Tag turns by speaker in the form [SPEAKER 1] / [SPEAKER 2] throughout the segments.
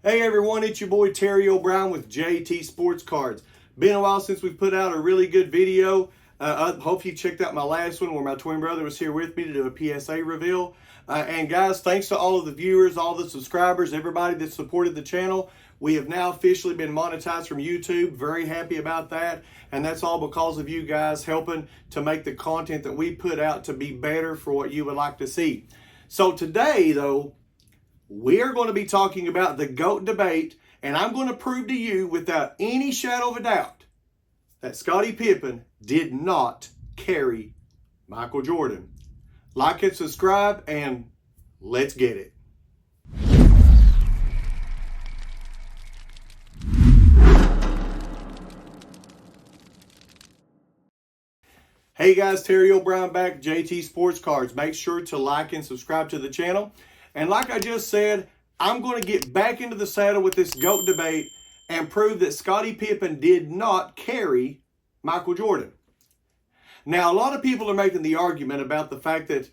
[SPEAKER 1] Hey everyone, it's your boy Terry O'Brien with JT Sports Cards. Been a while since we've put out a really good video. I hope you checked out my last one where my twin brother was here with me to do a PSA reveal. And guys, thanks to all of the viewers, all the subscribers, everybody that supported the channel. We have now officially been monetized from YouTube. Very happy about that. And that's all because of you guys helping to make the content that we put out to be better for what you would like to see. So today, though, we're going to be talking about the GOAT debate, and I'm going to prove to you without any shadow of a doubt that Scottie Pippen did not carry Michael Jordan. Like and subscribe, and let's get it. Hey guys, Terry O'Brien back, JT Sports Cards. Make sure to like and subscribe to the channel. And like I just said, I'm going to get back into the saddle with this GOAT debate and prove that Scottie Pippen did not carry Michael Jordan. Now, a lot of people are making the argument about the fact that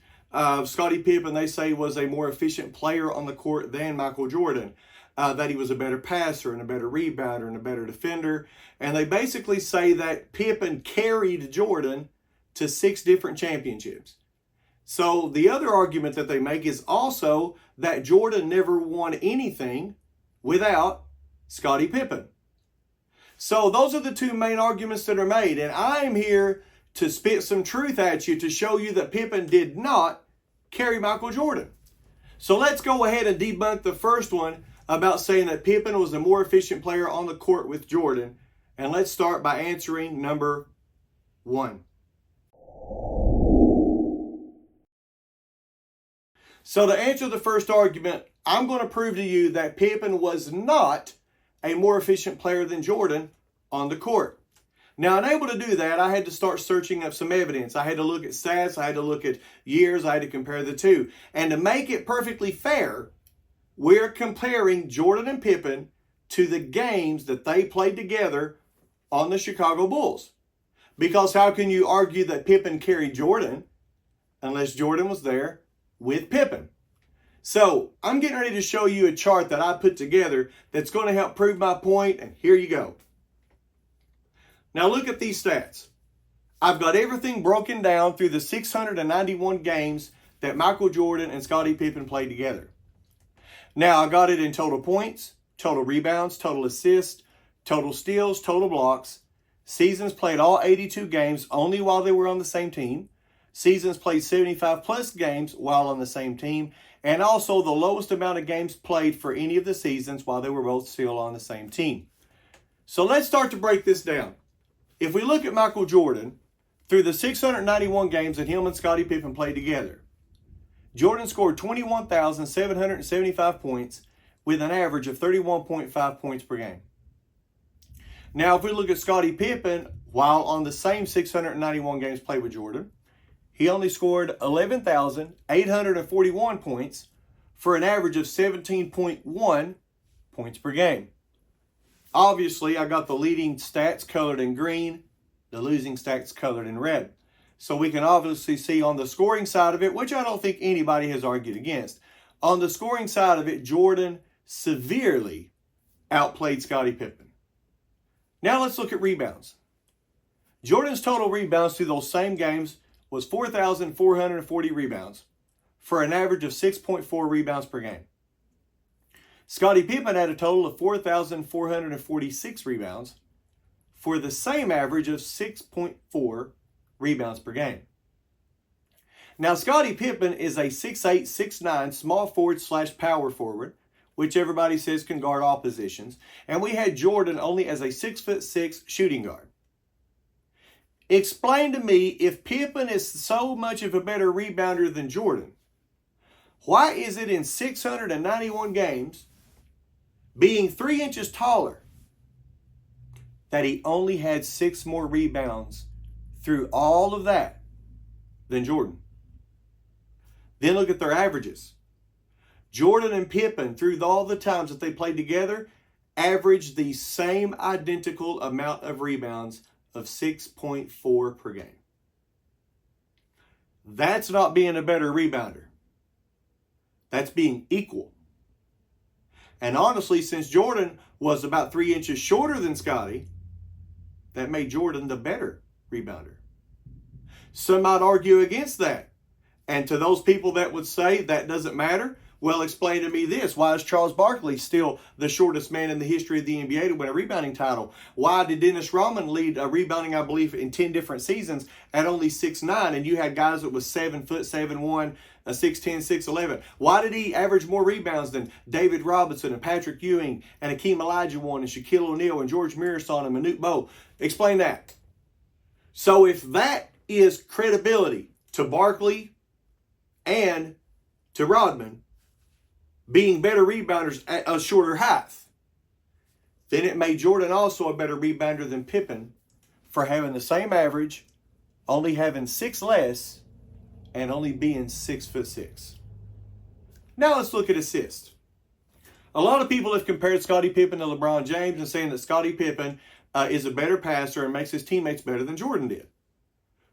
[SPEAKER 1] Scottie Pippen, they say, was a more efficient player on the court than Michael Jordan. That he was a better passer and a better rebounder and a better defender. And they basically say that Pippen carried Jordan to 6 different championships. So the other argument that they make is also that Jordan never won anything without Scottie Pippen. So those are the two main arguments that are made. And I'm here to spit some truth at you to show you that Pippen did not carry Michael Jordan. So let's go ahead and debunk the first one about saying that Pippen was a more efficient player on the court with Jordan. And let's start by answering number 1. So to answer the first argument, I'm going to prove to you that Pippen was not a more efficient player than Jordan on the court. Now, unable to do that, I had to start searching up some evidence. I had to look at stats. I had to look at years. I had to compare the two. And to make it perfectly fair, we're comparing Jordan and Pippen to the games that they played together on the Chicago Bulls. Because how can you argue that Pippen carried Jordan unless Jordan was there with Pippen? So I'm getting ready to show you a chart that I put together that's going to help prove my point, and here you go. Now look at these stats. I've got everything broken down through the 691 games that Michael Jordan and Scottie Pippen played together. Now I got it in total points, total rebounds, total assists, total steals, total blocks, seasons played all 82 games only while they were on the same team, seasons played 75 plus games while on the same team, and also the lowest amount of games played for any of the seasons while they were both still on the same team. So let's start to break this down. If we look at Michael Jordan, through the 691 games that him and Scottie Pippen played together, Jordan scored 21,775 points with an average of 31.5 points per game. Now, if we look at Scottie Pippen, while on the same 691 games played with Jordan, he only scored 11,841 points for an average of 17.1 points per game. Obviously, I got the leading stats colored in green, the losing stats colored in red. So we can obviously see on the scoring side of it, which I don't think anybody has argued against. On the scoring side of it, Jordan severely outplayed Scottie Pippen. Now let's look at rebounds. Jordan's total rebounds through those same games was 4,440 rebounds for an average of 6.4 rebounds per game. Scottie Pippen had a total of 4,446 rebounds for the same average of 6.4 rebounds per game. Now, Scottie Pippen is a 6'8", 6'9", small forward / power forward, which everybody says can guard all positions. And we had Jordan only as a 6'6" shooting guard. Explain to me, if Pippen is so much of a better rebounder than Jordan, why is it in 691 games, being 3 inches taller, that he only had 6 more rebounds through all of that than Jordan? Then look at their averages. Jordan and Pippen, through all the times that they played together, averaged the same identical amount of rebounds of 6.4 per game. That's not being a better rebounder. That's being equal. And honestly, since Jordan was about 3 inches shorter than Scotty, that made Jordan the better rebounder. Some might argue against that. And to those people that would say that doesn't matter, well, explain to me this. Why is Charles Barkley still the shortest man in the history of the NBA to win a rebounding title? Why did Dennis Rodman lead rebounding, I believe, in 10 different seasons at only 6'9", and you had guys that was 7 foot, 7'1", 6'10", 6'11"? Why did he average more rebounds than David Robinson and Patrick Ewing and Hakeem Olajuwon and Shaquille O'Neal and George Mirasan and Manute Bol? Explain that. So if that is credibility to Barkley and to Rodman being better rebounders at a shorter height, then it made Jordan also a better rebounder than Pippen for having the same average, only having 6 less, and only being 6'6". Now let's look at assists. A lot of people have compared Scottie Pippen to LeBron James and saying that Scottie Pippen is a better passer and makes his teammates better than Jordan did.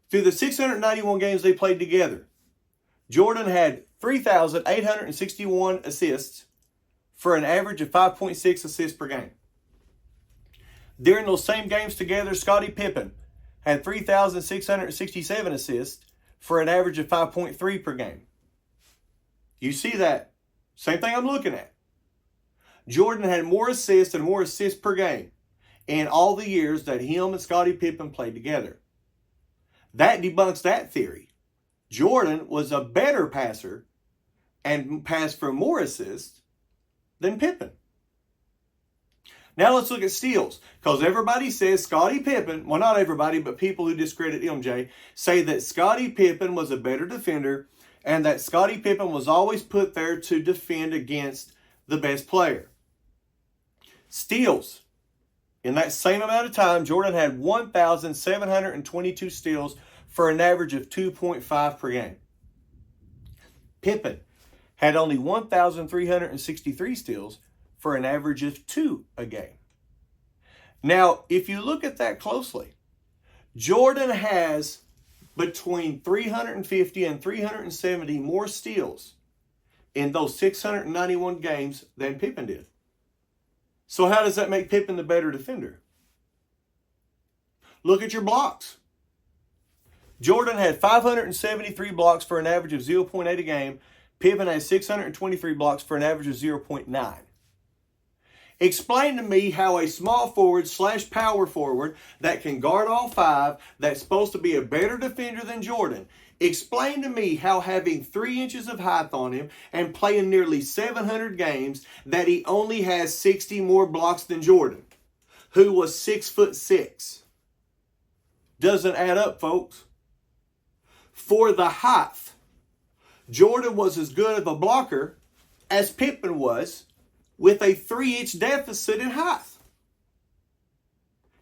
[SPEAKER 1] Through the 691 games they played together, Jordan had 3,861 assists for an average of 5.6 assists per game. During those same games together, Scottie Pippen had 3,667 assists for an average of 5.3 per game. You see that? Same thing I'm looking at. Jordan had more assists and more assists per game in all the years that him and Scottie Pippen played together. That debunks that theory. Jordan was a better passer and passed for more assists than Pippen. Now let's look at steals, because everybody says Scottie Pippen, well, not everybody, but people who discredit MJ say that Scottie Pippen was a better defender and that Scottie Pippen was always put there to defend against the best player. Steals. In that same amount of time, Jordan had 1,722 steals for an average of 2.5 per game. Pippen had only 1,363 steals for an average of 2 a game. Now, if you look at that closely, Jordan has between 350 and 370 more steals in those 691 games than Pippen did. So how does that make Pippen the better defender? Look at your blocks. Jordan had 573 blocks for an average of 0.8 a game. Pippen had 623 blocks for an average of 0.9. Explain to me how a small forward / power forward that can guard all 5, that's supposed to be a better defender than Jordan, explain to me how having 3 inches of height on him and playing nearly 700 games that he only has 60 more blocks than Jordan, who was 6'6". Doesn't add up, folks. For the height, Jordan was as good of a blocker as Pippen was, with a 3-inch deficit in height.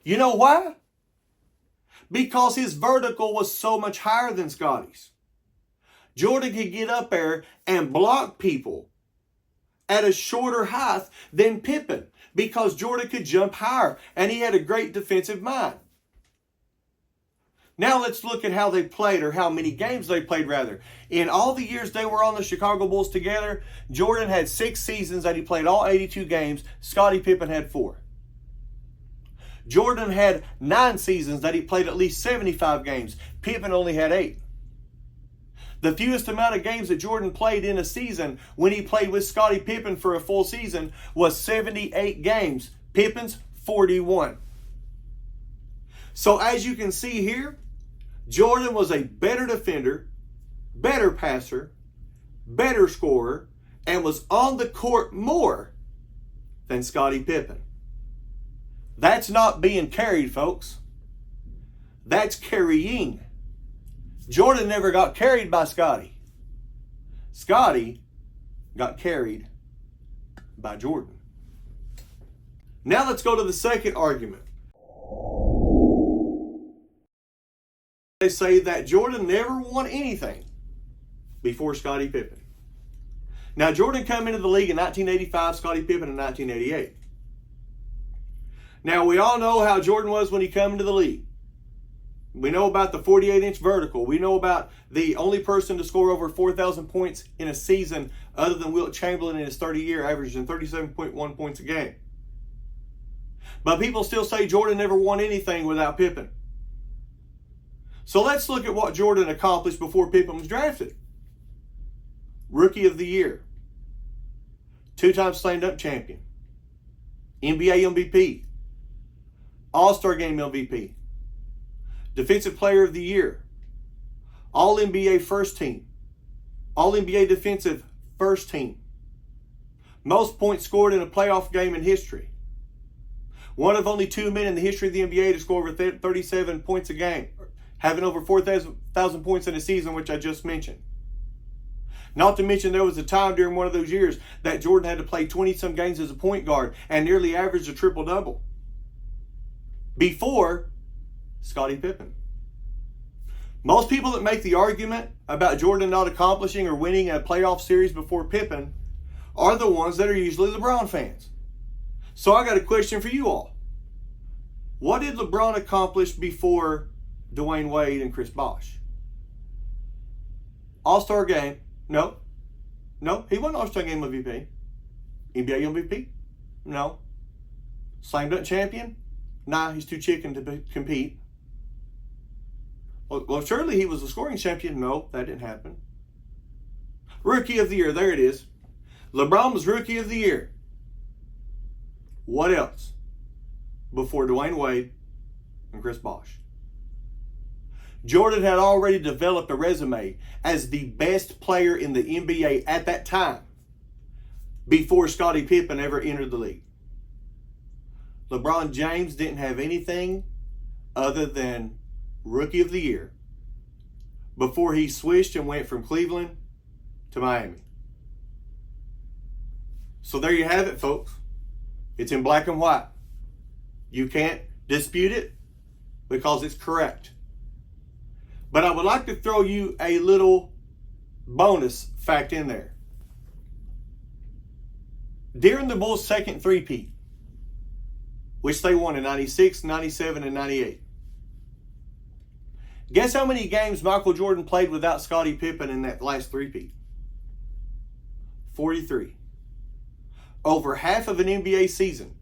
[SPEAKER 1] You know why? Because his vertical was so much higher than Scotty's. Jordan could get up there and block people at a shorter height than Pippen because Jordan could jump higher and he had a great defensive mind. Now let's look at how they played, or how many games they played rather. In all the years they were on the Chicago Bulls together, Jordan had 6 seasons that he played all 82 games. Scottie Pippen had 4. Jordan had 9 seasons that he played at least 75 games. Pippen only had 8. The fewest amount of games that Jordan played in a season when he played with Scottie Pippen for a full season was 78 games. Pippen's 41. So as you can see here, Jordan was a better defender, better passer, better scorer, and was on the court more than Scottie Pippen. That's not being carried, folks. That's carrying. Jordan never got carried by Scottie. Scottie got carried by Jordan. Now let's go to the second argument. They say that Jordan never won anything before Scottie Pippen. Now, Jordan came into the league in 1985, Scottie Pippen in 1988. Now, we all know how Jordan was when he came into the league. We know about the 48-inch vertical. We know about the only person to score over 4,000 points in a season other than Wilt Chamberlain in his 30-year, averaging 37.1 points a game. But people still say Jordan never won anything without Pippen. So let's look at what Jordan accomplished before Pippen was drafted. Rookie of the Year. 2-time slam dunk champion. NBA MVP. All-Star Game MVP. Defensive Player of the Year. All-NBA First Team. All-NBA Defensive First Team. Most points scored in a playoff game in history. One of only 2 men in the history of the NBA to score over 37 points a game, having over 4,000 points in a season, which I just mentioned. Not to mention there was a time during one of those years that Jordan had to play 20-some games as a point guard and nearly averaged a triple-double. Before Scottie Pippen. Most people that make the argument about Jordan not accomplishing or winning a playoff series before Pippen are the ones that are usually LeBron fans. So I got a question for you all. What did LeBron accomplish before Dwayne Wade and Chris Bosh? All-Star Game? No. No, he wasn't All-Star Game MVP. NBA MVP? No. Slam dunk champion? Nah, he's too chicken to compete. Well, surely he was a scoring champion. No, that didn't happen. Rookie of the Year, there it is. LeBron was Rookie of the Year. What else before Dwayne Wade and Chris Bosh? Jordan had already developed a resume as the best player in the NBA at that time before Scottie Pippen ever entered the league. LeBron James didn't have anything other than Rookie of the Year before he switched and went from Cleveland to Miami. So there you have it, folks. It's in black and white. You can't dispute it because it's correct. But I would like to throw you a little bonus fact in there. During the Bulls' second three-peat, which they won in 96, 97, and 98. Guess how many games Michael Jordan played without Scottie Pippen in that last three-peat? 43. Over half of an NBA season,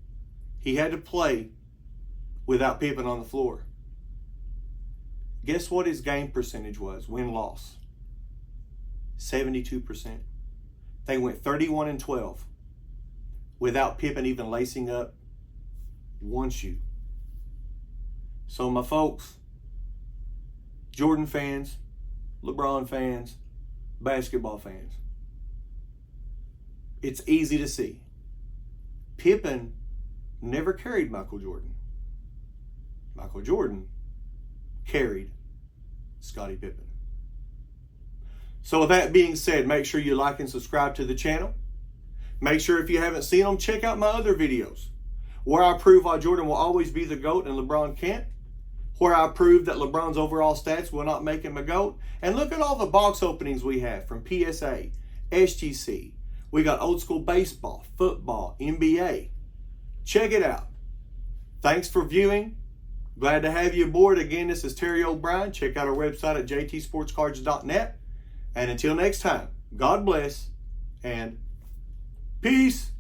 [SPEAKER 1] he had to play without Pippen on the floor. Guess what his game percentage was, win-loss? 72%. They went 31-12 without Pippen even lacing up one shoe. So my folks, Jordan fans, LeBron fans, basketball fans, it's easy to see. Pippen never carried Michael Jordan. Michael Jordan carried Scottie Pippen. So with that being said, make sure you like and subscribe to the channel. Make sure if you haven't seen them, check out my other videos where I prove why Jordan will always be the GOAT and LeBron can't, where I prove that LeBron's overall stats will not make him a GOAT. And look at all the box openings we have from PSA, SGC. We got old school baseball, football, NBA. Check it out. Thanks for viewing. Glad to have you aboard. Again, this is Terry O'Brien. Check out our website at jtsportscards.net. And until next time, God bless and peace.